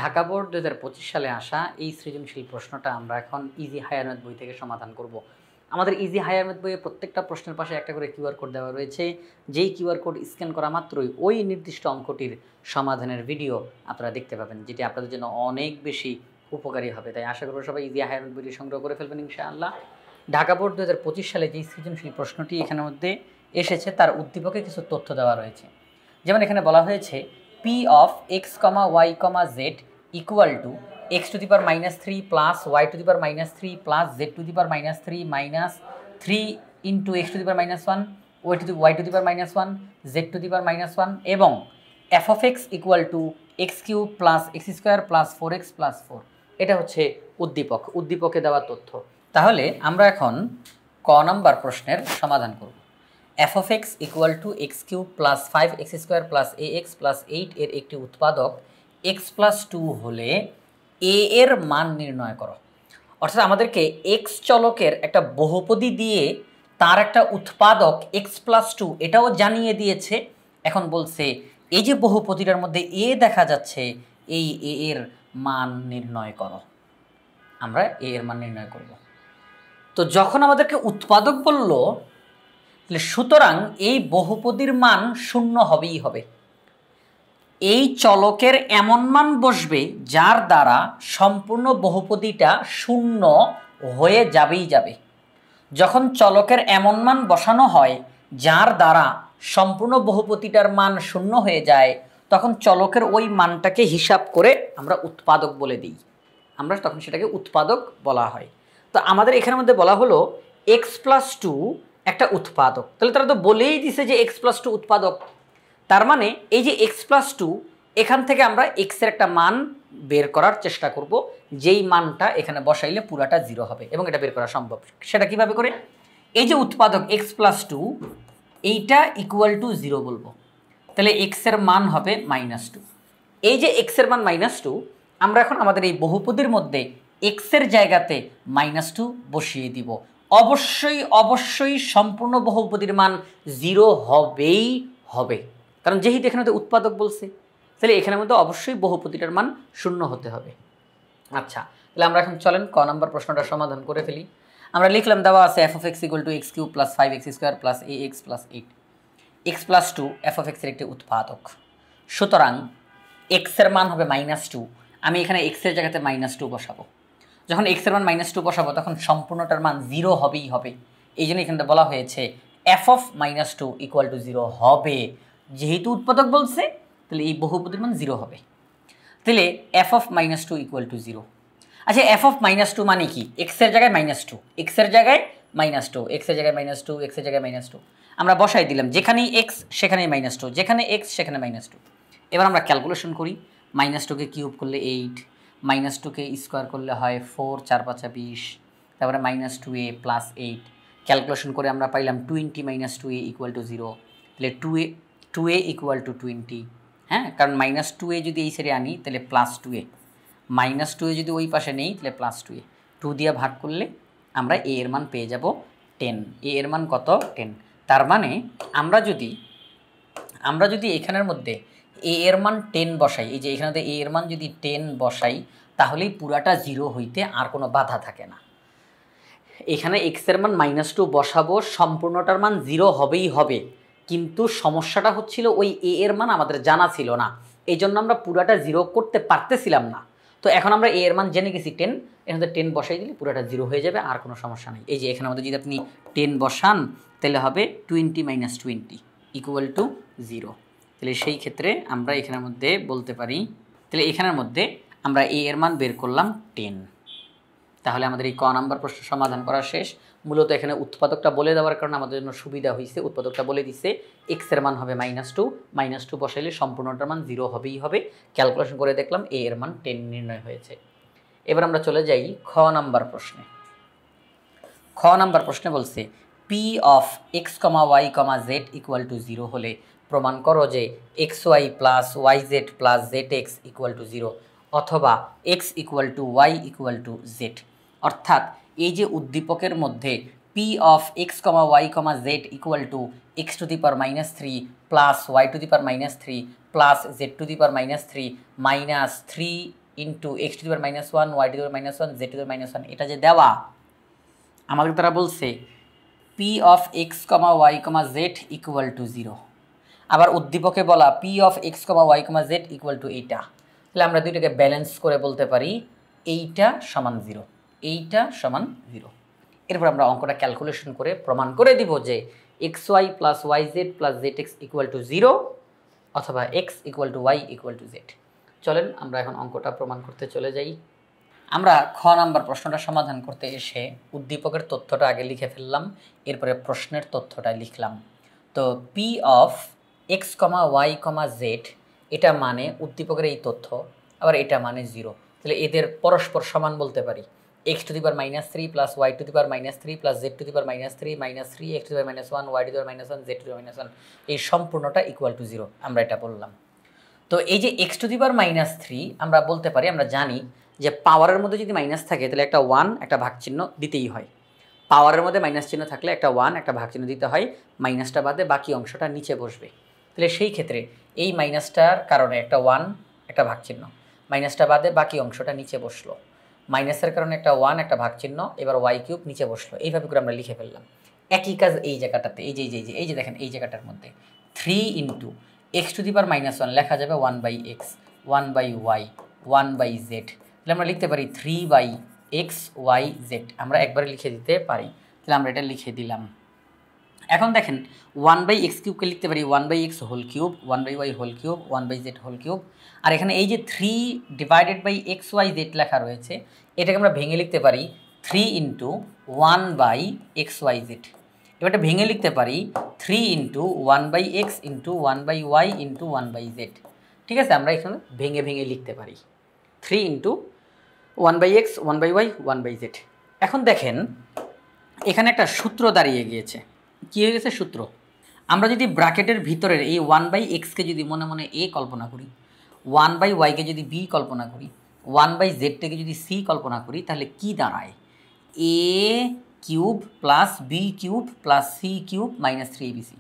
Dhaka board 2025 সালে আসা এই সৃজনশীল প্রশ্নটা আমরা এখন ইজি হায়ার ম্যাথ বই থেকে সমাধান করব। আমাদের ইজি হায়ার ম্যাথ বইয়ে প্রত্যেকটা প্রশ্নের পাশে একটা করে কিউআর কোড দেওয়া রয়েছে। যেই কিউআর কোড স্ক্যান করা মাত্রই ওই নির্দিষ্ট অঙ্কটির সমাধানের ভিডিও আপনারা দেখতে পাবেন, যেটি আপনাদের জন্য অনেক বেশি উপকারী হবে। তাই আশা করব সবাই ইজি হায়ার ম্যাথ বইটি সংগ্রহ করে ফেলবেন ইনশাআল্লাহ। ঢাকা বোর্ড 2025 সালে যেই সৃজনশীল প্রশ্নটি এখানের মধ্যে এসেছে তার উদ্দীপকে কিছু তথ্য দেওয়া রয়েছে। যেমন এখানে বলা হয়েছে p of x, y, z equal to x to the power minus 3 plus y to the power minus 3 plus z to the power minus 3 minus 3 into x to the power minus 1 y to the power minus 1 z to the power minus 1 এবং f of x equal to x cube plus x square plus 4x plus 4। এটা হচ্ছে উদ্দীপকে দেওয়া তথ্য। তাহলে আমরা এখন ক নম্বর প্রশ্নের সমাধান করব। f of x equal to x cube plus 5x square plus ax plus 8 এর একটি উৎপাদক x plus 2 হলে a এর মান নির্ণয় করো। অর্থাৎ আমাদেরকে x চলকের একটা বহুপদী দিয়ে তার একটা উৎপাদক x plus 2 এটাও জানিয়ে দিয়েছে। এখন বলছে এই যে বহুপদীটার মধ্যে a দেখা যাচ্ছে, এই a এর মান নির্ণয় করো। আমরা a এর মান নির্ণয় করব। তো যখন আমাদেরকে উৎপাদক বলল, সুতরাং এই বহুপদীর মান শূন্য হবেই হবে। এই চলকের এমন মান বসবে যার দ্বারা সম্পূর্ণ বহুপদীটা শূন্য হয়ে যাবেই যাবে। যখন চলকের এমন মান বসানো হয় যার দ্বারা সম্পূর্ণ বহুপদীটার মান শূন্য হয়ে যায়, তখন চলকের ওই মানটাকে হিসাব করে আমরা উৎপাদক বলে দিই। আমরা তখন সেটাকে উৎপাদক বলা হয়। তো আমাদের এখানের মধ্যে বলা হলো x plus 2 একটা উৎপাদক। তাহলে তারা তো বলেই দিছে যে x plus 2 উৎপাদক। তার মানে এই যে x plus 2, এখান থেকে আমরা x এর একটা মান বের করার চেষ্টা করব, যেই মানটা এখানে বসাইলে পুরাটা 0 হবে এবং এটা বের করা সম্ভব। সেটা কিভাবে করে? এই যে উৎপাদক x plus 2 এইটা ইকুয়াল টু 0 বলবো। তাহলে x এর মান হবে -2। এই যে x এর মান -2, আমরা এখন আমাদের এই বহুপদীর মধ্যে x এর জায়গাতে -2 বসিয়ে দিব। অবশ্যই সম্পূর্ণ বহুপদীর মান 0 হবেই হবে, কারণ যেহেতু এখানে তো উৎপাদক বলছে, তাহলে এখানের মধ্যে অবশ্যই বহুপদীটার মান 0 হতে হবে। আচ্ছা, তাহলে আমরা এখন চলেন ক নম্বর প্রশ্নটা সমাধান করে ফেলি। আমরা লিখলাম, দেওয়া আছে f of x equal to x cube plus 5x square plus ax plus 8, x plus 2 f of x এর একটি উৎপাদক। সুতরাং x এর মান হবে -2। আমি এখানে x এর জায়গাতে -2 বসাবো। যখন x এর মান -2 বসাবো তখন সম্পূর্ণটার মান 0 হবেই হবে। এই জন্য এখানে বলা হয়েছে f of -2 equal to 0 হবে। যেহেতু উৎপাদক বলছে, তাহলে এই বহুপদীর মান 0 হবে। তাহলে f of -2 equal to 0। আচ্ছা, f of -2 মানে কি? x এর জায়গায় -2, x এর জায়গায় -2, x এর জায়গায় -2, x এর জায়গায় -2 আমরা বসাই দিলাম। যেখানেই x সেখানেই -2, যেখানে x সেখানে -2। এবার আমরা ক্যালকুলেশন করি। -2 কে কিউব করলে 8, -2 কে স্কোয়ার করলে হয় 4, 4 5 20, তারপরে -2a প্লাস 8। ক্যালকুলেশন করে আমরা পাইলাম 20 - 2a = 0। তাহলে 2a = 20। হ্যাঁ, কারণ -2a যদি এই সাইডে আনি তাহলে +2a, -2a যদি ওই পাশে নেই তাহলে +2a। 2 দিয়ে ভাগ করলে আমরা a এর মান পেয়ে যাব 10। a এর মান কত? 10। তার মানে আমরা যদি এখানের মধ্যে a এর মান 10 বসাই, এই যে এখানে a এর মান যদি 10 বসাই, তাহলেই পুরাটা 0 হইতে আর কোনো বাধা থাকে না। এখানে x এর মান -2 বসাবো, সম্পূর্ণটার মান 0 হবেই হবে। কিন্তু সমস্যাটা হচ্ছিল ওই a এর মান আমাদের জানা ছিল না, এই জন্য আমরা পুরাটা 0 করতে পারতেছিলাম না। তো এখন আমরা a এর মান জেনে গেছি 10, এখানে 10 বসাই দিলে পুরাটা 0 হয়ে যাবে, আর কোনো সমস্যা নেই। এই যে এখানে আমাদের যদি আপনি 10 বসান তাহলে হবে 20 - 20 = 0। তাহলে সেই ক্ষেত্রে আমরা এখানের মধ্যে বলতে পারি, তাহলে এখানের মধ্যে আমরা a এর মান বের করলাম 10। তাহলে আমাদের এই ক নাম্বার প্রশ্ন সমাধান করা শেষ। মূলত এখানে উৎপাদকটা বলে দেওয়ার কারণে আমাদের জন্য সুবিধা হয়েছে। উৎপাদকটা বলে দিচ্ছে x এর মান হবে -2 বসাইলে সম্পূর্ণটার মান 0 হবেই হবে। ক্যালকুলেশন করে দেখলাম a এর মান 10 নির্ণয় হয়েছে। এবার আমরা চলে যাই খ নাম্বার প্রশ্নে। খ নাম্বার প্রশ্নে বলছে p of x, y, z = 0 হলে প্রমাণ করো যে xy plus yz plus zx = 0 অথবা x = y = z। অর্থাৎ এই যে উদ্দীপকের মধ্যে p of x, y, z = x to the power -3 plus y to the power -3 plus z to the power -3 minus 3 into x to the power minus one, y to the power minus one, z to the power minus one, এটা যে দেওয়া আমাদের তারা বলছে p of x comma y comma z equal to 0। আবার উদ্দীপকে বলা p of x comma y comma z equal to এইটা। তাহলে আমরা দুইটাকে ব্যালেন্স করে বলতে পারি এইটা সমান 0, এইটা সমান 0। এরপর আমরা অঙ্কটা ক্যালকুলেশন করে প্রমাণ করে দিব যে x y plus y z plus z x equal to 0 অথবা x equal to y equal to z. চলেন আমরা এখন অঙ্কটা প্রমাণ করতে চলে যাই। আমরা খ নাম্বার প্রশ্নটা সমাধান করতে এসে উদ্দীপকের তথ্যটা আগে লিখে ফেললাম, এরপরে প্রশ্নের তথ্যটা লিখলাম। তো p of x comma y comma z এটা মানে উদ্দীপকের এই তথ্য, আবার এটা মানে 0। তাহলে এদের পরস্পর সমান বলতে পারি। X to the power minus 3 plus y to the power minus 3 plus z to the power minus 3 minus 3 x to the power minus 1 y to the power minus 1 z to the power minus 1, এই সম্পূর্ণটা equal to 0 আমরা এটা বললাম। তো এই যে x to the power minus 3 আমরা বলতে পারি, আমরা জানি যে পাওয়ারের মধ্যে যদি মাইনাস থাকে তাহলে একটা 1 একটা ভাগ চিহ্ন দিতেই হয়। পাওয়ারের মধ্যে মাইনাস চিহ্ন থাকলে একটা 1 একটা ভাগ চিহ্ন দিতে হয়, মাইনাসটা বাদে বাকি অংশটা নিচে বসবে। তাহলে সেই ক্ষেত্রে এই মাইনাসটার কারণে একটা 1 একটা ভাগ চিহ্ন, মাইনাসটা বাদে বাকি অংশটা নিচে বসলো, মাইনাসের কারণে একটা 1 একটা ভাগ চিহ্ন, এবার ওয়াই কিউব নিচে বসলো। এইভাবে করে আমরা লিখে ফেললাম। একই কাজ এই জায়গাটাতে, এই যে দেখেন এই জায়গাটার মধ্যে 3 into x to the power minus 1 লেখা যাবে 1 by x, 1 by y, 1 by z. তাহলে আমরা লিখতে পারি 3 বাই এক্স ওয়াই জেড, আমরা একবারে লিখে দিতে পারি। তাহলে আমরা এটা লিখে দিলাম। এখন দেখেন 1 বাই এক্স কিউবকে লিখতে পারি 1 by x whole cube, 1 by y whole cube, 1 by z whole cube. আর এখানে এই যে 3 divided by x y z লেখা রয়েছে, এটাকে আমরা ভেঙে লিখতে পারি 3 into 1 by x y z. এবারটা ভেঙে লিখতে পারি 3 into 1 by x into 1 by y into 1 by z. ঠিক আছে, আমরা এখানে ভেঙে ভেঙে লিখতে পারি 3 into 1 by x, 1 by y, 1 by z. এখন দেখেন এখানে একটা সূত্র দাঁড়িয়ে গিয়েছে। কী হয়ে গেছে সূত্র? আমরা যদি ব্র্যাকেটের ভিতরের এই 1 বাই এক্সকে যদি মনে মনে এ কল্পনা করি, 1 বাই ওয়াইকে যদি বি কল্পনা করি, 1 বাই জেডটাকে যদি সি কল্পনা করি, তাহলে কি দাঁড়ায়? A cube plus b cube plus c cube minus 3abc,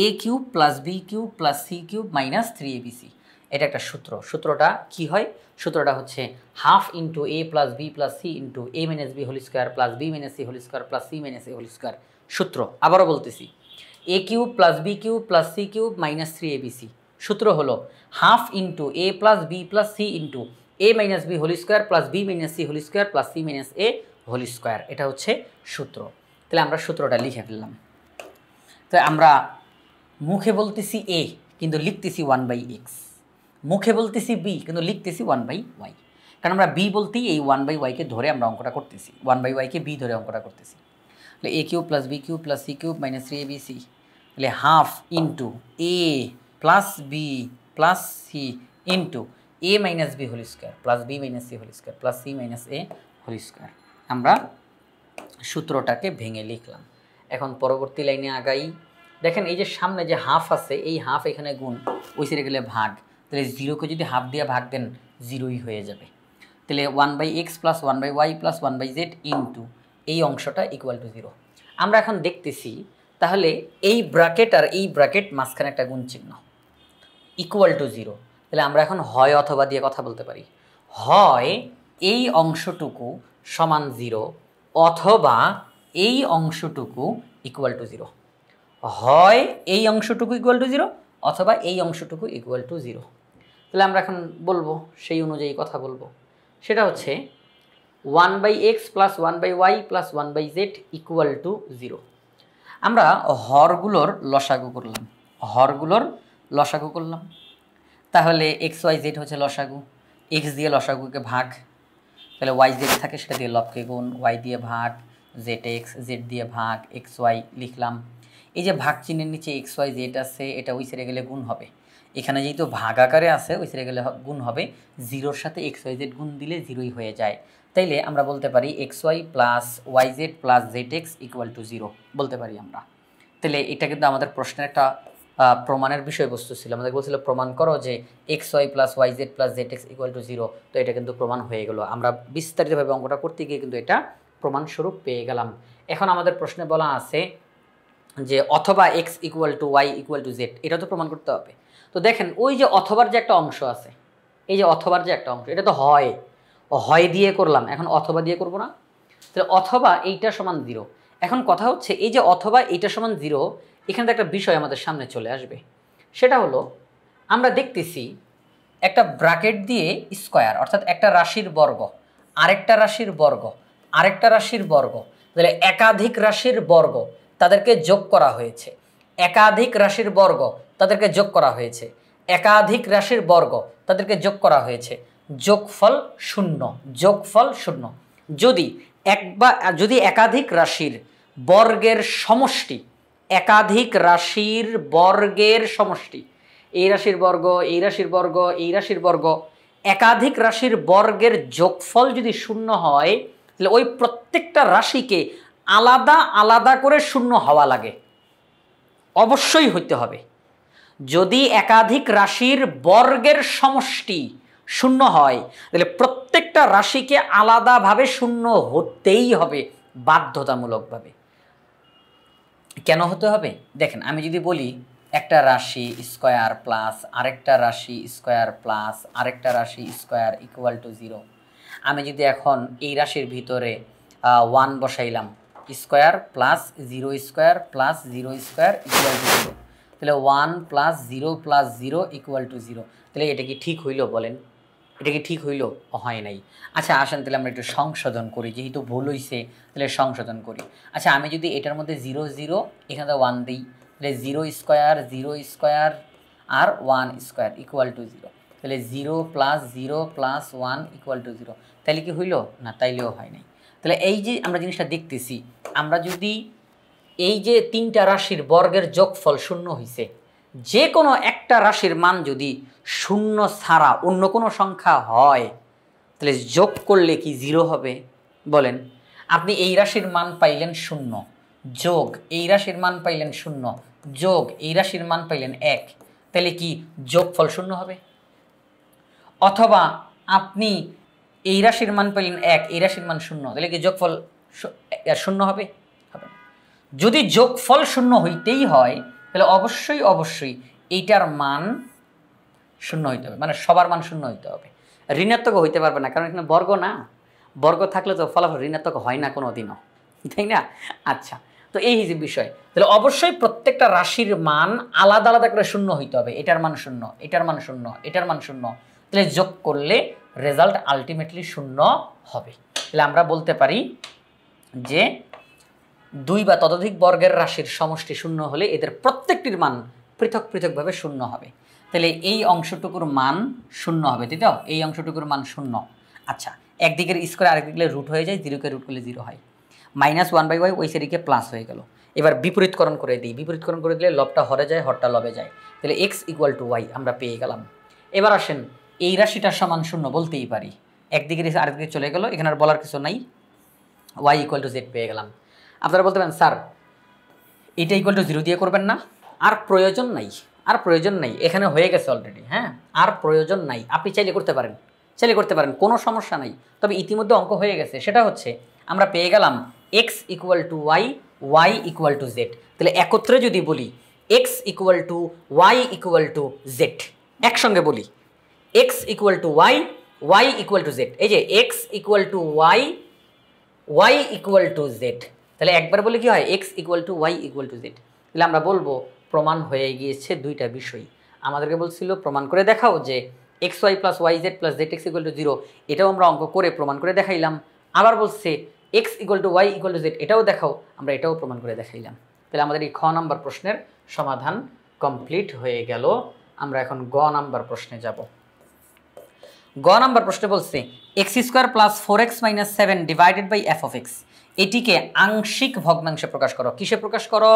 a cube plus b cube plus c cube minus 3abc। এটা একটা সূত্র। সূত্রটা কি হয়? সূত্রটা হচ্ছে half into a plus b plus c into a minus b whole square plus b minus c whole square plus c minus a whole square. সূত্র আবারও বলতেছি, a cube plus b cube plus c cube minus 3abc। সূত্র হলো half into a plus b plus c into a minus b whole square plus b minus c whole square plus c minus a whole square. এটা হচ্ছে সূত্র। তাহলে আমরা সূত্রটা লিখে ফেললাম। তো আমরা মুখে বলতেছি এ কিন্তু লিখতেছি 1 বাই এক্স, মুখে বলতেছি বি কিন্তু লিখতেছি 1 বাই ওয়াই, কারণ আমরা বি বলতেই এই 1 বাই ওয়াইকে ধরে আমরা অঙ্কটা করতেছি, 1 বাই ওয়াইকে বি ধরে অঙ্কটা করতেছি। তাহলে a cube plus b cube plus c cube minus 3abc, তাহলে half into a plus b plus c into a minus b whole square plus b minus c whole square plus c minus a whole square. আমরা সূত্রটাকে ভেঙে লিখলাম। এখন পরবর্তী লাইনে আগাই। দেখেন এই যে সামনে যে হাফ আছে, এই হাফ এখানে গুণ, ওই সাইডে গেলে ভাগ। তাহলে 0কে যদি হাফ দিয়ে ভাগ দেন 0ই হয়ে যাবে। তাহলে 1 by x plus 1 by y plus 1 by z into এই অংশটা ইকুয়াল টু 0। আমরা এখন দেখতেছি তাহলে এই ব্র্যাকেট আর এই ব্র্যাকেট মাঝখানে একটা গুণ চিহ্ন, ইকুয়াল টু 0। তাহলে আমরা এখন হয় অথবা দিয়ে কথা বলতে পারি। হয় এই অংশটুকু সমান 0 অথবা এই অংশটুকু ইকুয়াল টু 0। হয় এই অংশটুকু ইকুয়াল টু 0 অথবা এই অংশটুকু ইকুয়াল টু 0। তাহলে আমরা এখন বলবো, সেই অনুযায়ী কথা বলবো। সেটা হচ্ছে 1 by x plus 1 by y plus 1 by z equal to 0। আমরা হরগুলোর লসাগু করলাম, হরগুলোর লসাগু করলাম। তাহলে এক্স ওয়াই জেড হচ্ছে লসাগু, এক্স দিয়ে লসাগুকে ভাগ, তাহলে ওয়াই জেড থাকে সেটা দিয়ে লবকে গুণ, ওয়াই দিয়ে ভাগ, জেড এক্স, জেড দিয়ে ভাগ, এক্স ওয়াই লিখলাম। এই যে ভাগ চিহ্নের নিচে এক্স ওয়াই জেড আছে, এটা ওই সাইডে গেলে গুণ হবে। এখানে যেহেতু ভাগ আকারে আছে, ওই সাইডে গেলে গুণ হবে। 0-র সাথে এক্স ওয়াই জেড গুণ দিলে 0ই হয়ে যায়। তাইলে আমরা বলতে পারি x y plus y z plus z x equal to 0 বলতে পারি আমরা। তাহলে এটা কিন্তু আমাদের প্রশ্নের একটা প্রমাণের বিষয়বস্তু ছিল। আমাদের বলছিল প্রমাণ করো যে x y plus y z plus z x equal to 0। তো এটা কিন্তু প্রমাণ হয়ে গেল। আমরা বিস্তারিতভাবে অঙ্কটা করতে গিয়ে কিন্তু এটা প্রমাণস্বরূপ পেয়ে গেলাম। এখন আমাদের প্রশ্নে বলা আছে যে অথবা x equal to y equal to z, এটা তো প্রমাণ করতে হবে। তো দেখেন ওই যে অথবার যে একটা অংশ আছে, এই যে অথবার যে একটা অংশ, এটা তো হয়, হয় দিয়ে করলাম, এখন অথবা দিয়ে করব না? তাহলে অথবা এইটা সমান 0। এখন কথা হচ্ছে এই যে অথবা এইটা সমান 0, এখানে তো একটা বিষয় আমাদের সামনে চলে আসবে। সেটা হলো আমরা দেখতেছি একটা ব্র্যাকেট দিয়ে স্কয়ার, অর্থাৎ একটা রাশির বর্গ, আরেকটা রাশির বর্গ, আরেকটা রাশির বর্গ, তাহলে একাধিক রাশির বর্গ তাদেরকে যোগ করা হয়েছে, একাধিক রাশির বর্গ তাদেরকে যোগ করা হয়েছে, একাধিক রাশির বর্গ তাদেরকে যোগ করা হয়েছে, যোগফল 0, যোগফল 0। যদি একাধিক রাশির বর্গের সমষ্টি, একাধিক রাশির বর্গের সমষ্টি, এই রাশির বর্গ, এই রাশির বর্গ, এই রাশির বর্গ, একাধিক রাশির বর্গের যোগফল যদি 0 হয়, তাহলে ওই প্রত্যেকটা রাশিকে আলাদা আলাদা করে 0 হওয়া লাগে, অবশ্যই হইতে হবে। যদি একাধিক রাশির বর্গের সমষ্টি 0 হয়, তাহলে প্রত্যেকটা রাশিকে আলাদাভাবে 0 হতেই হবে বাধ্যতামূলকভাবে। কেন হতে হবে? দেখেন, আমি যদি বলি একটা রাশি স্কয়ার প্লাস আরেকটা রাশি স্কয়ার প্লাস আরেকটা রাশি স্কয়ার ইকুয়াল টু 0, আমি যদি এখন এই রাশির ভিতরে 1 বসাইলাম, square plus 0 square plus 0 square equal to 0, তাহলে 1 প্লাস 0 প্লাস 0 ইকুয়াল টু 0। তাহলে এটা কি ঠিক হইল? বলেন, এটা কি ঠিক হইল? হয় নাই। আচ্ছা আসেন তাহলে আমরা একটু সংশোধন করি, যেহেতু ভুল হইছে তাহলে সংশোধন করি। আচ্ছা আমি যদি এটার মধ্যে 0 0 এখানে 1 দিই, তাহলে 0 স্কয়ার আর 1 স্কয়ার ইকুয়াল টু 0, তাহলে 0 প্লাস 0 প্লাস 1 ইকুয়াল টু 0। তাহলে কি হইল? না, তাইলেও হয় নাই। তাহলে এই যে আমরা জিনিসটা দেখতেছি, আমরা যদি এই যে 3টা রাশির বর্গের যোগফল 0 হইছে, যে কোনো একটা রাশির মান যদি 0 ছাড়া অন্য কোনো সংখ্যা হয়, তাহলে যোগ করলে কি 0 হবে? বলেন, আপনি এই রাশির মান পাইলেন 0, যোগ এই রাশির মান পাইলেন 0, যোগ এই রাশির মান পাইলেন 1, তাহলে কি যোগফল 0 হবে? অথবা আপনি এই রাশির মান পাইলেন 1, এই রাশির মান 0, তাহলে কি যোগফল 0 হবে? হবে না। যদি যোগফল 0 হইতেই হয়, তাহলে অবশ্যই অবশ্যই এইটার মান 0 হইতে হবে, মানে সবার মান 0 হইতে হবে। ঋণাত্মক হইতে পারবে না, কারণ এখানে বর্গ না, বর্গ থাকলে তো ফলাফল ঋণাত্মক হয় না কোনো দিনও, তাই না? আচ্ছা, তো এই যে বিষয়, তাহলে অবশ্যই প্রত্যেকটা রাশির মান আলাদা আলাদা করে 0 হইতে হবে। এটার মান 0, এটার মান 0, এটার মান 0, তাহলে যোগ করলে রেজাল্ট আলটিমেটলি 0 হবে। তাহলে আমরা বলতে পারি যে 2 বা ততোধিক বর্গের রাশির সমষ্টি 0 হলে এদের প্রত্যেকটির মান পৃথক পৃথকভাবে 0 হবে। তাহলে এই অংশটুকুর মান 0 হবে, তাই তো? এই অংশটুকুর মান 0। আচ্ছা, একদিকের স্কোয়ার আরেকদিকে রুট হয়ে যায়, 0কে রুট করলে 0 হয়, -1/y ওই সেদিকে প্লাস হয়ে গেল। এবার বিপরীতকরণ করে দিই, বিপরীতকরণ করে দিলে লবটা হরে যায়, হরটা লবে যায়, তাহলে x ইকুয়াল টু y আমরা পেয়ে গেলাম। এবার আসেন এই রাশিটার সমান 0 বলতেই পারি, একদিকে আরেকদিকে চলে গেল, এখানে আর বলার কিছু নাই, y ইকুয়াল টু z পেয়ে গেলাম। আপনারা বলতে পারেন স্যার এটা ইকুয়াল টু 0 দিয়ে করবেন না? আর প্রয়োজন নাই, আর প্রয়োজন নাই, এখানে হয়ে গেছে অলরেডি। হ্যাঁ, আর প্রয়োজন নাই, আপনি চাইলে করতে পারেন, চাইলে করতে পারেন, কোনো সমস্যা নাই। তবে ইতিমধ্যে অঙ্ক হয়ে গেছে, সেটা হচ্ছে আমরা পেয়ে গেলাম x equal to y, y equal to z। তাহলে একত্রে যদি বলি x equal to y equal to z, একসঙ্গে বলি x equal to y, y equal to z। এই যে x equal to y, y equal to z, তাহলে একবার বলে কি হয় x equal to y equal to z। তাহলে আমরা বলবো প্রমাণ হয়ে গিয়েছে দুইটা বিষয়। আমাদেরকে বলছিল প্রমাণ করে দেখাও যে xy plus yz plus zx equal to 0, এটাও আমরা অঙ্ক করে প্রমাণ করে দেখাইলাম। আবার বলছে x equal to y equal to z, এটাও দেখাও, আমরা এটাও প্রমাণ করে দেখাইলাম। তাহলে আমাদের এই খ নাম্বার প্রশ্নের সমাধান কমপ্লিট হয়ে গেল। আমরা এখন গ নাম্বার প্রশ্নে যাব। গ নাম্বার প্রশ্নে বলছে x square plus 4x minus 7 divided by f of x, এটিকে আংশিক ভগ্নাংশে প্রকাশ করো। কিসে প্রকাশ করো?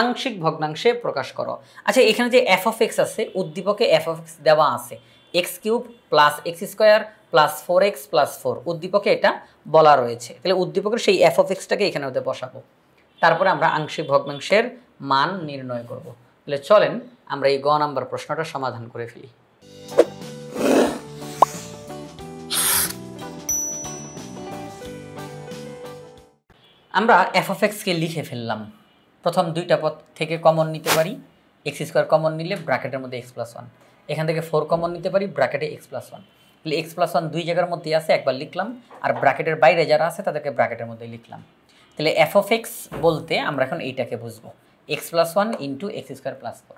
আংশিক ভগ্নাংশে প্রকাশ করো। আচ্ছা, এখানে যে f অফ x আছে, উদ্দীপকে f অফ x দেওয়া আছে x cube plus x square plus 4x plus 4, উদ্দীপকে এটা বলা রয়েছে। তাহলে উদ্দীপকের সেই f অফ xটাকে এখানে ওদের বসাবো, তারপরে আমরা আংশিক ভগ্নাংশের মান নির্ণয় করব। তাহলে চলেন আমরা এই গ নাম্বার প্রশ্নটা সমাধান করে ফেলি। আমরা f অফ x কে লিখে ফেললাম। প্রথম দুইটা পদ থেকে কমন নিতে পারি, x স্কোয়ার কমন নিলে ব্র্যাকেটের মধ্যে x প্লাস 1, এখান থেকে 4 কমন নিতে পারি, ব্র্যাকেটে x প্লাস ওয়ান। তাহলে x প্লাস ওয়ান দুই জায়গার মধ্যে আছে, একবার লিখলাম, আর ব্র্যাকেটের বাইরে যারা আছে তাদেরকে ব্র্যাকেটের মধ্যে লিখলাম। তাহলে এফ অফ এক্স বলতে আমরা এখন এইটাকে বুঝবো, x plus one into x square plus four.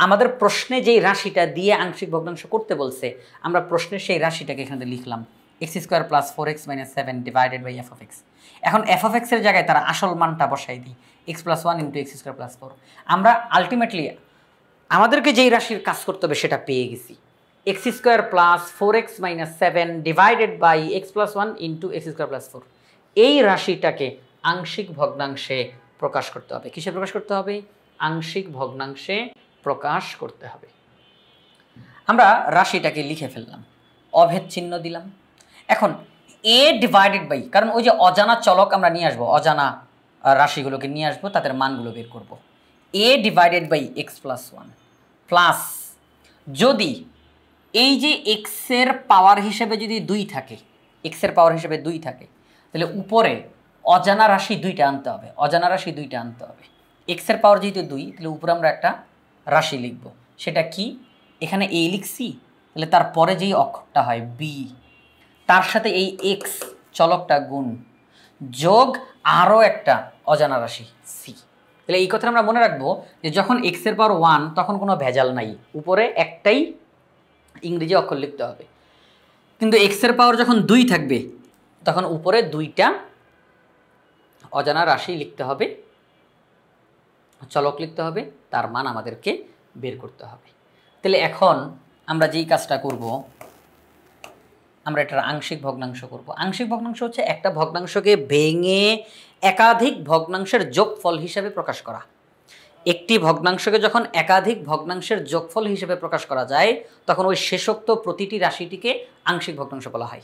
আমাদের প্রশ্নে যেই রাশিটা দিয়ে আংশিক ভগ্নাংশ করতে বলছে, আমরা প্রশ্নের সেই রাশিটাকে এখানে লিখলাম, x square plus four x minus seven divided by f of x. এখন এফ অফ এক্সের জায়গায় তারা আসল মানটা বসাই দিই, x plus one into x square plus four. আমরা আলটিমেটলি আমাদেরকে যেই রাশির কাজ করতে হবে সেটা পেয়ে গেছি, x square plus four x minus seven divided by x plus one into x square plus four. এই রাশিটাকে আংশিক ভগ্নাংশে প্রকাশ করতে হবে। কিসে প্রকাশ করতে হবে? আংশিক ভগ্নাংশে প্রকাশ করতে হবে। আমরা রাশিটাকে লিখে ফেললাম, অভেদ চিহ্ন দিলাম। এখন এ ডিভাইডেড বাই, কারণ ওই যে অজানা চলক আমরা নিয়ে আসবো, অজানা রাশিগুলোকে নিয়ে আসবো, তাদের মানগুলো বের করব। A divided by x plus one plus, যদি এই যে এক্সের পাওয়ার হিসেবে যদি দুই থাকে, এক্সের পাওয়ার হিসেবে দুই থাকে, তাহলে উপরে অজানা রাশি দুইটা আনতে হবে, অজানা রাশি দুইটা আনতে হবে। এক্সের পাওয়ার যেহেতু দুই, তাহলে উপরে আমরা একটা রাশি লিখব, সেটা কি? এখানে এ লিখছি, তাহলে তারপরে যেই অক্ষরটা হয় বি, তার সাথে এই এক্স চলকটা গুণ, যোগ আরও একটা অজানা রাশি সি। তাহলে এই কথা আমরা মনে রাখবো যে যখন এক্সের পাওয়ার ওয়ান তখন কোনো ভেজাল নাই, উপরে একটাই ইংরেজি অক্ষর লিখতে হবে। কিন্তু এক্সের পাওয়ার যখন দুই থাকবে তখন উপরে দুইটা অজানা রাশি লিখতে হবে, চলক লিখতে হবে, তার মান আমাদেরকে বের করতে হবে। তাহলে এখন আমরা যেই কাজটা করব, আমরা এটার আংশিক ভগ্নাংশ করব। আংশিক ভগ্নাংশ হচ্ছে একটা ভগ্নাংশকে ভেঙে একাধিক ভগ্নাংশের যোগফল হিসেবে প্রকাশ করা। একটি ভগ্নাংশকে যখন একাধিক ভগ্নাংশের যোগফল হিসেবে প্রকাশ করা যায়, তখন ওই শেষোক্ত প্রতিটি রাশিটিকে আংশিক ভগ্নাংশ বলা হয়।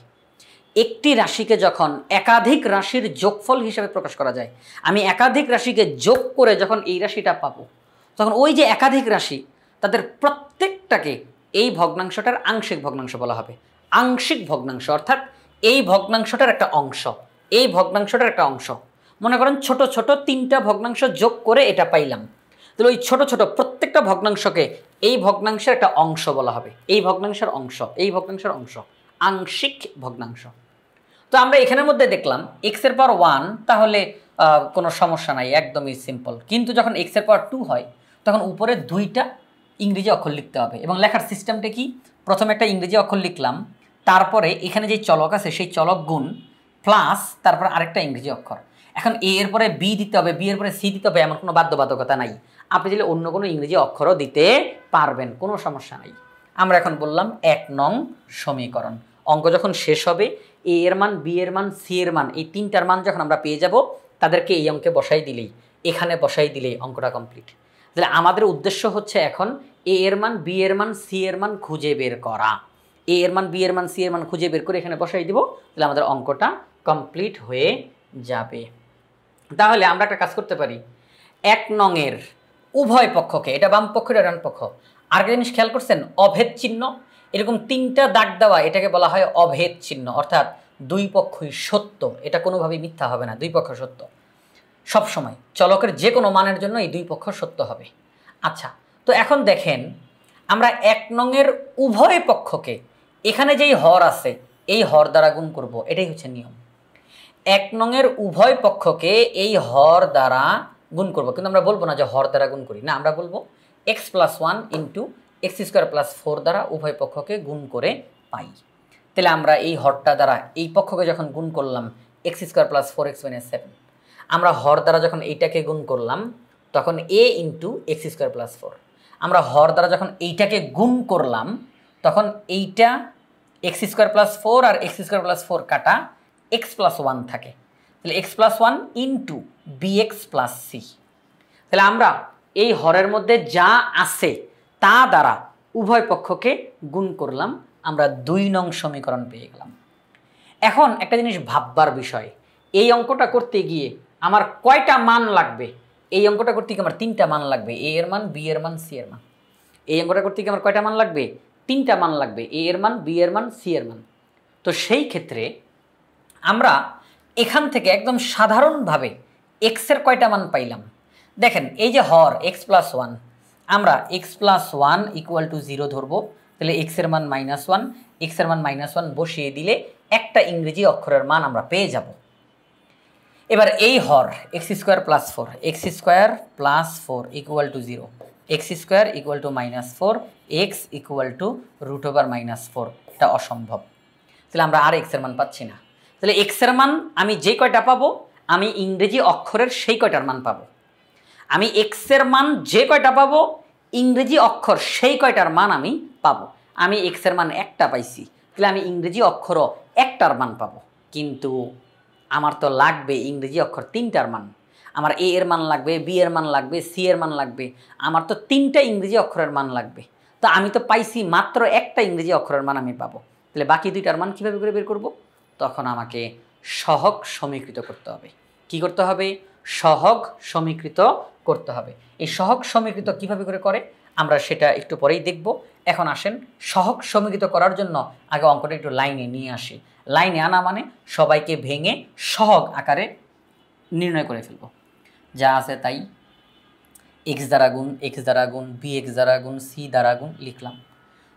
একটি রাশিকে যখন একাধিক রাশির যোগফল হিসেবে প্রকাশ করা যায়, আমি একাধিক রাশিকে যোগ করে যখন এই রাশিটা পাবো, তখন ওই যে একাধিক রাশি তাদের প্রত্যেকটাকে এই ভগ্নাংশটার আংশিক ভগ্নাংশ বলা হবে। আংশিক ভগ্নাংশ অর্থাৎ এই ভগ্নাংশটার একটা অংশ, এই ভগ্নাংশটার একটা অংশ। মনে করেন ছোট ছোট তিনটা ভগ্নাংশ যোগ করে এটা পাইলাম, তাহলে ওই ছোট ছোট প্রত্যেকটা ভগ্নাংশকে এই ভগ্নাংশের একটা অংশ বলা হবে, এই ভগ্নাংশের অংশ, এই ভগ্নাংশের অংশ, আংশিক ভগ্নাংশ। তো আমরা এখানের মধ্যে দেখলাম এক্সের পাওয়ার ওয়ান, তাহলে কোনো সমস্যা নাই, একদমই সিম্পল। কিন্তু যখন এক্সের পাওয়ার টু হয় তখন উপরে দুইটা ইংরেজি অক্ষর লিখতে হবে, এবং লেখার সিস্টেমটা কি? প্রথমে একটা ইংরেজি অক্ষর লিখলাম, তারপরে এখানে যে চলক আছে সেই চলক গুণ প্লাস তারপর আরেকটা ইংরেজি অক্ষর। এখন এ এর পরে বি দিতে হবে, বি এর পরে সি দিতে হবে, এমন কোনো বাধ্যবাধকতা নাই। আপনি চাইলে অন্য কোনো ইংরেজি অক্ষরও দিতে পারবেন, কোনো সমস্যা নাই। আমরা এখন বললাম 1 নং সমীকরণ। অঙ্ক যখন শেষ হবে, এ এর মান, বি এর মান, সি এর মান, এই তিনটার মান যখন আমরা পেয়ে যাব, তাদেরকে এই অঙ্কে বসাই দিলেই, এখানে বসাই দিলেই অঙ্কটা কমপ্লিট। তাহলে আমাদের উদ্দেশ্য হচ্ছে এখন এ এর মান, বি এর মান, সি এর মান খুঁজে বের করা। এ এর মান, বি এর মান, সি এর মান খুঁজে বের করে এখানে বসাই দিব, তাহলে আমাদের অঙ্কটা কমপ্লিট হয়ে যাবে। তাহলে আমরা একটা কাজ করতে পারি, 1 নংয়ের উভয় পক্ষকে, এটা বাম পক্ষ, এটা ডান পক্ষ। আরেকটা জিনিস খেয়াল করছেন, অভেদ চিহ্ন, এরকম তিনটা দাগ দেওয়া, এটাকে বলা হয় অভেদ চিহ্ন, অর্থাৎ দুই পক্ষই সত্য, এটা কোনোভাবেই মিথ্যা হবে না, দুই পক্ষ সত্য সব সময়। চলকের যে কোনো মানের জন্য এই দুই পক্ষ সত্য হবে। আচ্ছা, তো এখন দেখেন আমরা 1 নংয়ের উভয় পক্ষকে, এখানে যেই হর আছে এই হর দ্বারা গুণ করব, এটাই হচ্ছে নিয়ম। 1 নংয়ের উভয় পক্ষকে এই হর দ্বারা গুণ করব, কিন্তু আমরা বলবো না যে হর দ্বারা গুণ করি, না, আমরা বলবো x plus one into x square plus four দ্বারা উভয় পক্ষকে গুণ করে পাই। তাহলে আমরা এই হরটা দ্বারা এই পক্ষকে যখন গুণ করলাম x square plus four x minus seven, আমরা হর দ্বারা যখন এইটাকে গুণ করলাম তখন a into x square plus four. আমরা হর দ্বারা যখন এইটাকে গুণ করলাম তখন এইটা এক্স স্কোয়ার প্লাস ফোর আর এক্স স্কোয়ার প্লাস ফোর কাটা এক্স প্লাস ওয়ান থাকে, তাহলে x plus one into b x plus c. তাহলে আমরা এই হরের মধ্যে যা আছে তা দ্বারা উভয় পক্ষকে গুণ করলাম, আমরা 2 নং সমীকরণ পেয়ে গেলাম। এখন একটা জিনিস ভাববার বিষয়, এই অঙ্কটা করতে গিয়ে আমার কয়টা মান লাগবে? এই অঙ্কটা করতে গিয়ে আমার 3টা মান লাগবে, এ এর মান, বি এর মান, সি এর মান। এই অঙ্কটা করতে গিয়ে আমার কয়টা মান লাগবে? 3টা মান লাগবে, এ এর মান, বি এর মান, সি এর মান। তো সেই ক্ষেত্রে আমরা এখান থেকে একদম সাধারণভাবে এক্সের কয়টা মান পাইলাম? দেখেন এই যে হর এক্স প্লাস ওয়ান, আমরা x plus one equal to 0 ধরবো, তাহলে এক্স এর মান -1, এক্স এর মান -1 বসিয়ে দিলে একটা ইংরেজি অক্ষরের মান আমরা পেয়ে যাব। এবার এই হর x square plus 4, x square plus 4 equal to 0, x square equal to -4, x equal to √/-4, এটা অসম্ভব। তাহলে আমরা আর এক্স এর মান পাচ্ছি না। তাহলে এক্স এর মান আমি যে কয়টা পাবো, আমি ইংরেজি অক্ষরের সেই কয়টার মান পাবো। আমি এক্স এর মান যে কয়টা পাবো, ইংরেজি অক্ষর সেই কয়টার মান আমি পাবো। আমি এক্স এর মান একটা পাইছি, তাহলে আমি ইংরেজি অক্ষরও একটার মান পাবো। কিন্তু আমার তো লাগবে ইংরেজি অক্ষর 3টার মান। আমার এ এর মান লাগবে, বি এর মান লাগবে, সি এর মান লাগবে। আমার তো 3টা ইংরেজি অক্ষরের মান লাগবে। তো আমি তো পাইছি মাত্র একটা ইংরেজি অক্ষরের মান আমি পাবো। তাহলে বাকি 2টার মান কীভাবে করে বের করব? তখন আমাকে সহগ সমীকৃত করতে হবে। কি করতে হবে? সহগ সমীকৃত করতে হবে। এই সহগ সমীকৃত কিভাবে করে আমরা সেটা একটু পরেই দেখব। এখন আসেন সহগ সমীকৃত করার জন্য আগে অঙ্কটা একটু লাইনে নিয়ে আসি। লাইনে আনা মানে সবাইকে ভেঙে সহগ আকারে নির্ণয় করে ফেলব। যা আছে তাই এক্স দ্বারা গুণ, এক্স দ্বারা গুণ, বি এক্স দ্বারা গুণ, সি দ্বারা গুণ লিখলাম।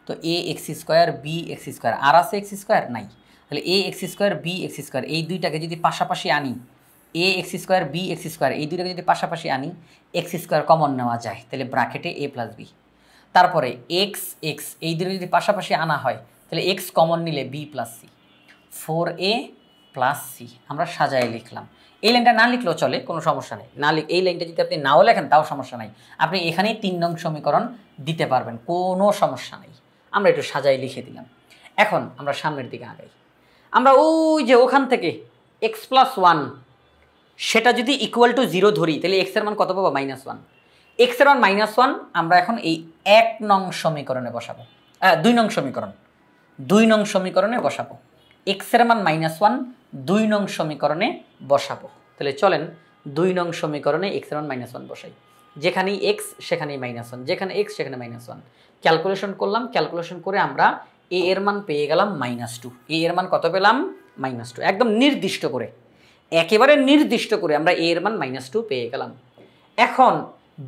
তো a x square, b x square, আর আছে এক্স স্কোয়ার নাই। তাহলে a x square, b x square, এই দুইটাকে যদি পাশাপাশি আনি, a x square, b x square, এই দুইটাকে যদি পাশাপাশি আনি, এক্স স্কোয়ার কমন নেওয়া যায়, তাহলে ব্র্যাকেটে এ প্লাস বি। তারপরে এক্স এক্স, এই দুটো যদি পাশাপাশি আনা হয়, তাহলে এক্স কমন নিলে b plus c, 4a plus c আমরা সাজায় লিখলাম। এই লাইনটা না লিখলেও চলে, কোনো সমস্যা নেই। এই লাইনটা যদি আপনি নাও লেখেন তাও সমস্যা নাই, আপনি এখানেই 3 নং সমীকরণ দিতে পারবেন, কোনো সমস্যা নেই। আমরা একটু সাজায় লিখে দিলাম। এখন আমরা সামনের দিকে আগাই। আমরা ওই যে ওখান থেকে এক্স প্লাস 1 সেটা যদি ইকুয়াল টু 0 ধরি, তাহলে এক্স এর মান কত পাবো? -1। এক্স এর মান -1 আমরা এখন এই 1 নং সমীকরণে বসাবো, 2 নং সমীকরণ, 2 নং সমীকরণে বসাবো। এক্স এর মান -1 2 নং সমীকরণে বসাবো। তাহলে চলেন 2 নং সমীকরণে এক্স এর মান -1 বসাই। যেখানেই এক্স সেখানেই -1, যেখানে এক্স সেখানে -1। ক্যালকুলেশন করলাম, ক্যালকুলেশন করে আমরা এ এর মান পেয়ে গেলাম -2। এ এর মান কত পেলাম? -2। একদম নির্দিষ্ট করে, একেবারে নির্দিষ্ট করে আমরা এ এর মান -2 পেয়ে গেলাম। এখন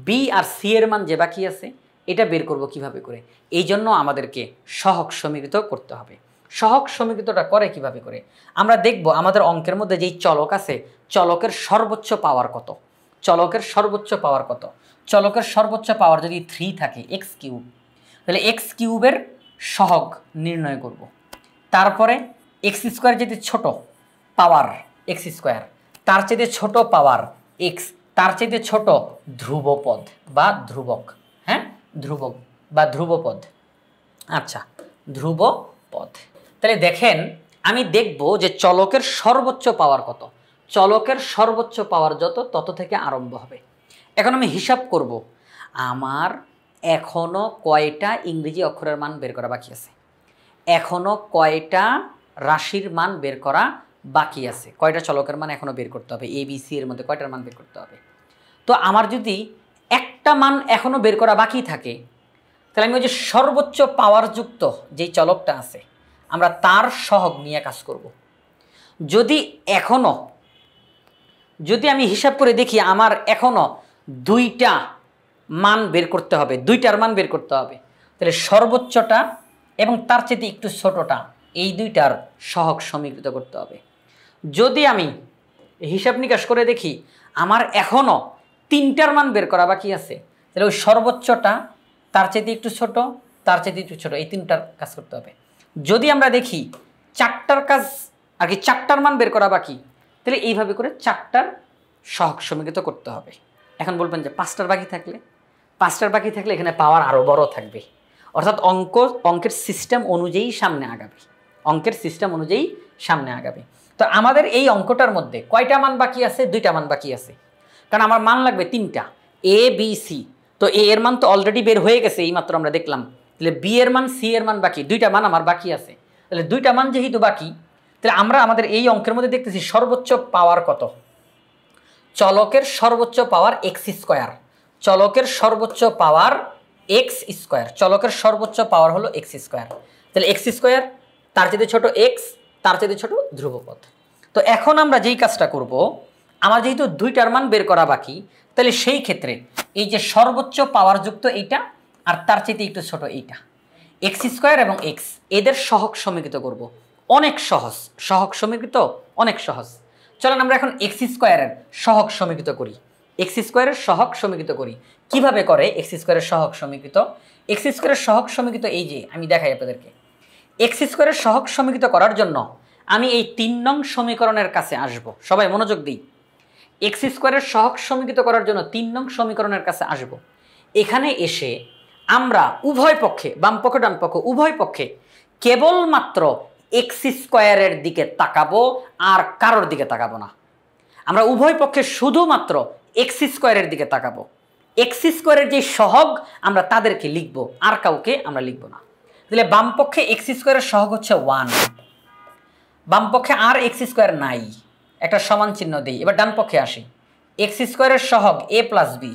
বি আর সি এর মান যে বাকি আছে, এটা বের করব কিভাবে করে? এই জন্য আমাদেরকে সহগ সমীকৃত করতে হবে। সহগ সমীকৃতটা করে কিভাবে করে? আমরা দেখব আমাদের অঙ্কের মধ্যে যেই চলক আছে, চলকের সর্বোচ্চ পাওয়ার কত। চলকের সর্বোচ্চ পাওয়ার কত? চলকের সর্বোচ্চ পাওয়ার যদি 3 থাকে, এক্স কিউব, তাহলে এক্স কিউবের সহগ নির্ণয় করব। তারপরে এক্স স্কোয়ার যদি ছোট পাওয়ার এক্স স্কোয়ার, তার চেয়ে ছোট পাওয়ার এক্স, তার চেয়ে ছোট ধ্রুবপদ বা ধ্রুবক, হ্যাঁ ধ্রুবক বা ধ্রুবপদ। আচ্ছা, ধ্রুবপদ। তাহলে দেখেন আমি দেখব যে চলকের সর্বোচ্চ পাওয়ার কত। চলকের সর্বোচ্চ পাওয়ার যত, তত থেকে আরম্ভ হবে। এখন আমি হিসাব করব আমার এখনো কয়টা ইংরেজি অক্ষরের মান বের করা বাকি আছে, এখনো কয়টা রাশির মান বের করা বাকি আছে, কয়টা চলকের মান এখনো বের করতে হবে, এ বি সি এর মধ্যে কয়টার মান বের করতে হবে। তো আমার যদি একটা মান এখনো বের করা বাকি থাকে, তাহলে আমি ওই যে সর্বোচ্চ পাওয়ার যুক্ত যেই চলকটা আছে, আমরা তার সহগ নিয়ে কাজ করব। যদি আমি হিসাব করে দেখি আমার এখনো 2টা মান বের করতে হবে, 2টার মান বের করতে হবে, তাহলে সর্বোচ্চটা এবং তার চেয়ে একটু ছোটটা, এই 2টার সহগ সমীকৃত করতে হবে। যদি আমি হিসাব নিকাশ করে দেখি আমার এখনো 3টার মান বের করা বাকি আছে, তাহলে ওই সর্বোচ্চটা তার চাইতে একটু ছোট, তার চাইতে একটু ছোট, এই 3টার কাজ করতে হবে। যদি আমরা দেখি 4টার কাজ আর কি, 4টার মান বের করা বাকি, তাহলে এইভাবে করে 4টার সহগ সমীকৃত করতে হবে। এখন বলবেন যে 5টার বাকি থাকলে এখানে পাওয়ার আরও বড় থাকবে, অর্থাৎ অঙ্কের সিস্টেম অনুযায়ী সামনে আগাবে। তো আমাদের এই অঙ্কটার মধ্যে কয়টা মান বাকি আছে? 2টা মান বাকি আছে, কারণ আমার মান লাগবে 3টা, এ বি সি। তো এ এর মান তো অলরেডি বের হয়ে গেছে, এইমাত্র আমরা দেখলাম। তাহলে বি এর মান, সি এর মান বাকি, 2টা মান আমার বাকি আছে। তাহলে 2টা মান যেহেতু বাকি, তাহলে আমরা আমাদের এই অঙ্কের মধ্যে দেখতেছি সর্বোচ্চ পাওয়ার কত। চলকের সর্বোচ্চ পাওয়ার এক্স স্কোয়ার, চলকের সর্বোচ্চ পাওয়ার এক্স স্কোয়ার, চলকের সর্বোচ্চ পাওয়ার হলো এক্স স্কোয়ার। তাহলে এক্স স্কোয়ার, তার চেয়ে ছোট এক্স, তার চেয়ে ছোট ধ্রুবপদ। তো এখন আমরা যেই কাজটা করব, আমার যেহেতু 2টার মান বের করা বাকি, তাহলে সেই ক্ষেত্রে এই যে সর্বোচ্চ পাওয়ারযুক্ত এইটা আর তার চাইতে একটু ছোট এইটা এক্স স্কোয়ার এবং এক্স এদের সহগ সমীকৃত করব। অনেক সহজ, সহগ সমীকৃত অনেক সহজ। চলেন আমরা এখন এক্স স্কোয়ারের সহগ সমীকৃত করি। এক্স স্কোয়ারের সহগ সমীকৃত করি। কিভাবে করে এক্স স্কোয়ারের সহগ সমীকৃত? এক্স স্কোয়ারের সহগ সমীকৃত এই যে আমি দেখাই আপনাদেরকে। এক্স স্কোয়ারের সহগ সমীকৃত করার জন্য আমি এই 3 নং সমীকরণের কাছে আসব। সবাই মনোযোগ দিই। এক্স স্কোয়ারের সহগ সমীকৃত করার জন্য 3 নং সমীকরণের কাছে আসব। এখানে এসে আমরা উভয় পক্ষে, বাম পক্ষ ডান পক্ষ উভয় পক্ষে কেবলমাত্র এক্স স্কোয়ারের দিকে তাকাবো, আর কারোর দিকে তাকাবো না। আমরা উভয় পক্ষে শুধুমাত্র এক্স স্কোয়ারের দিকে তাকাবো। এক্স স্কোয়ারের যে সহগ আমরা তাদেরকে লিখব, আর কাউকে আমরা লিখব না। তাহলে বাম পক্ষে এক্স স্কোয়ারের সহগ হচ্ছে 1, বাম পক্ষে আর এক্স স্কোয়ার নাই, একটা সমান চিহ্ন দিই। এবার ডান পক্ষে আসি। এক্স স্কোয়ারের সহগ এ প্লাস বি,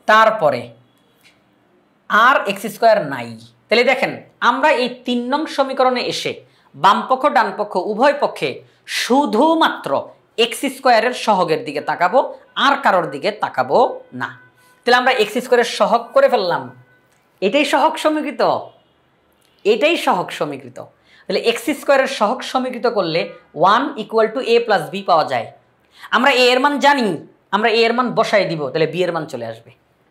তারপরে আর এক্স স্কোয়ার নাই। তাহলে দেখেন আমরা এই 3 নং সমীকরণে এসে বাম পক্ষ ডান পক্ষ উভয় পক্ষে শুধুমাত্র এক্স স্কোয়ারের সহগের দিকে তাকাবো, আর কারোর দিকে তাকাবো না। তাহলে আমরা এক্স স্কোয়ারের সহগ করে ফেললাম। এটাই সহগ সমীকৃত, এটাই সহগ সমীকৃত। তাহলে এক্স স্কোয়ারের সহগ সমীকৃত করলে 1 = a + b পাওয়া যায়। আমরা a এর মান জানি, আমরা a এর মান বসাই দিব, তাহলে b এর মান চলে আসবে।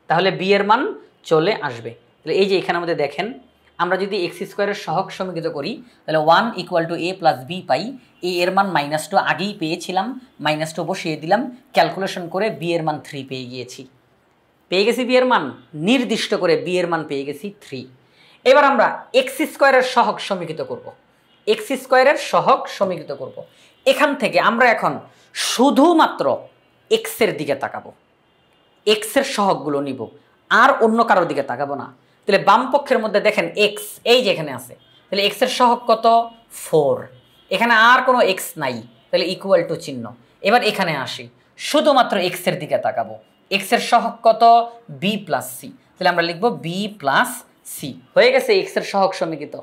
তাহলে b এর মান চলে আসবে। তাহলে এই যে এখানে আমাদের দেখেন, আমরা যদি এক্স স্কোয়ারের সহগ সমীকৃত করি তাহলে 1 = a + b পাই। a এর মান -2 আগেই পেয়েছিলাম, -2 বসিয়ে দিলাম, ক্যালকুলেশন করে b এর মান 3 পেয়ে গিয়েছি। b এর মান নির্দিষ্ট করে b এর মান পেয়ে গেছি 3। এবার আমরা এক্স স্কোয়ারের সহগ সমীকৃত করব। এক্স স্কোয়ারের সহগ সমীকৃত করব। এখান থেকে আমরা এখন শুধুমাত্র এক্স এর দিকে তাকাবো, এক্স এর সহগগুলো নিব, আর অন্য কারোর দিকে তাকাবো না। তাহলে বাম পক্ষের মধ্যে দেখেন এক্স এই যে এখানে আছে, তাহলে এক্স এর সহগ কত? 4। এখানে আর কোনো এক্স নাই, তাহলে ইকুয়াল টু চিহ্ন। এবার এখানে আসি, শুধুমাত্র এক্স এর দিকে তাকাবো। এক্স এর সহগ কত? B plus c. তাহলে আমরা লিখবো বি প্লাস সি। হয়ে গেছে এক্স এর সহগ সমীকৃত।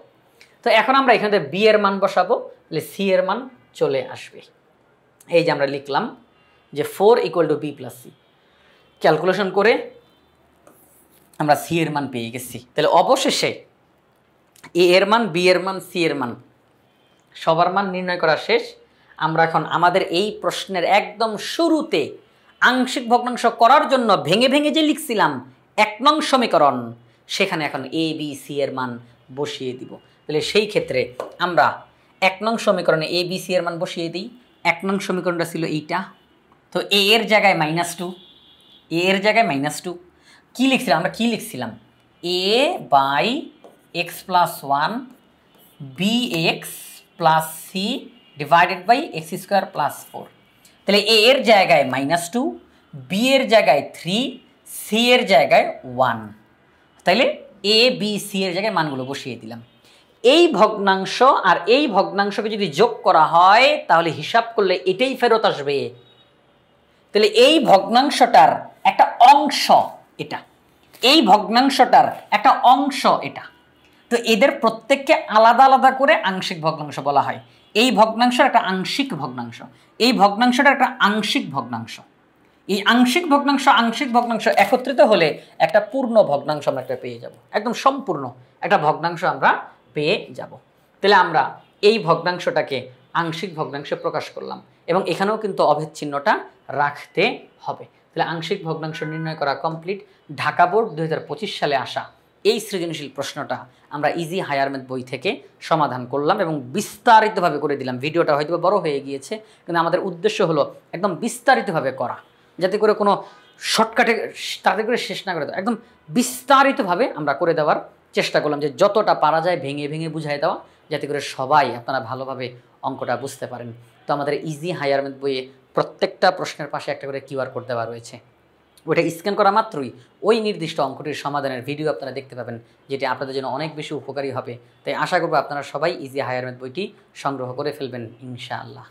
তো এখন আমরা এখানে বি এর মান বসাবো, তাহলে সি এর মান চলে আসবে। এই যে আমরা লিখলাম যে 4 = b + c। ক্যালকুলেশন করে আমরা সি এর মান পেয়ে গেছি। তাহলে অবশেষে এ এর মান, বি এর মান, সি এর মান সবার মান নির্ণয় করা শেষ। আমরা এখন আমাদের এই প্রশ্নের একদম শুরুতে আংশিক ভগ্নাংশ করার জন্য ভেঙে ভেঙে যে লিখছিলাম 1 নং সমীকরণ, সেখানে এখন এ বি সি এর মান বসিয়ে দিব। তাহলে সেই ক্ষেত্রে আমরা 1 নং সমীকরণে এ বি সি এর মান বসিয়ে দিই। 1 নং সমীকরণটা ছিল এইটা, তো এ এর জায়গায় -2, এ এর জায়গায় -2 কি লিখছিলাম আমরা? কি লিখছিলাম? a/x + 1 bx + c / x² + 4। তাহলে a এর জায়গায় -2, b এর জায়গায় 3, c এর জায়গায় 1। তাইলে a b c এর জায়গায় মানগুলো বসিয়ে দিলাম। এই ভগ্নাংশ আর এই ভগ্নাংশকে যদি যোগ করা হয় তাহলে হিসাব করলে এটাই ফেরত আসবে। তাহলে এই ভগ্নাংশটার একটা অংশ এটা, এই ভগ্নাংশটার একটা অংশ এটা। তো এদের প্রত্যেককে আলাদা আলাদা করে আংশিক ভগ্নাংশ বলা হয়। এই ভগ্নাংশের একটা আংশিক ভগ্নাংশ, এই ভগ্নাংশটা একটা আংশিক ভগ্নাংশ। এই আংশিক ভগ্নাংশ একত্রিত হলে একটা পূর্ণ ভগ্নাংশ আমরা একটা পেয়ে যাব, একদম সম্পূর্ণ একটা ভগ্নাংশ আমরা পেয়ে যাব। তাহলে আমরা এই ভগ্নাংশটাকে আংশিক ভগ্নাংশে প্রকাশ করলাম, এবং এখানেও কিন্তু অভেদ চিহ্নটা রাখতে হবে। তাহলে আংশিক ভগ্নাংশ নির্ণয় করা কমপ্লিট। ঢাকা বোর্ড 2025 সালে আসা এই সৃজনশীল প্রশ্নটা আমরা ইজি হায়ার ম্যাথ বই থেকে সমাধান করলাম এবং বিস্তারিতভাবে করে দিলাম। ভিডিওটা হয়তো বড় হয়ে গিয়েছে, কিন্তু আমাদের উদ্দেশ্য হলো একদম বিস্তারিতভাবে করা, যাতে করে কোনো শর্টকাটে তাড়াতাড়ি করে শেষ না করে দেওয়া, একদম বিস্তারিতভাবে আমরা করে দেওয়ার চেষ্টা করলাম, যে যতটা পারা যায় ভেঙে ভেঙে বুঝাই দেওয়া, যাতে করে সবাই আপনারা ভালোভাবে অঙ্কটা বুঝতে পারেন। তো আমাদের ইজি হায়ার ম্যাথ বইয়ে প্রত্যেকটা প্রশ্নের পাশে একটা করে QR কোড দেওয়া রয়েছে। ওইটা স্ক্যান করা মাত্রই ওই নির্দিষ্ট অঙ্কটির সমাধানের ভিডিও আপনারা দেখতে পাবেন, যেটি আপনাদের জন্য অনেক বেশি উপকারী হবে। তাই আশা করব আপনারা সবাই ইজি হায়ার ম্যাথ বইটি সংগ্রহ করে ফেলবেন ইনশাআল্লাহ।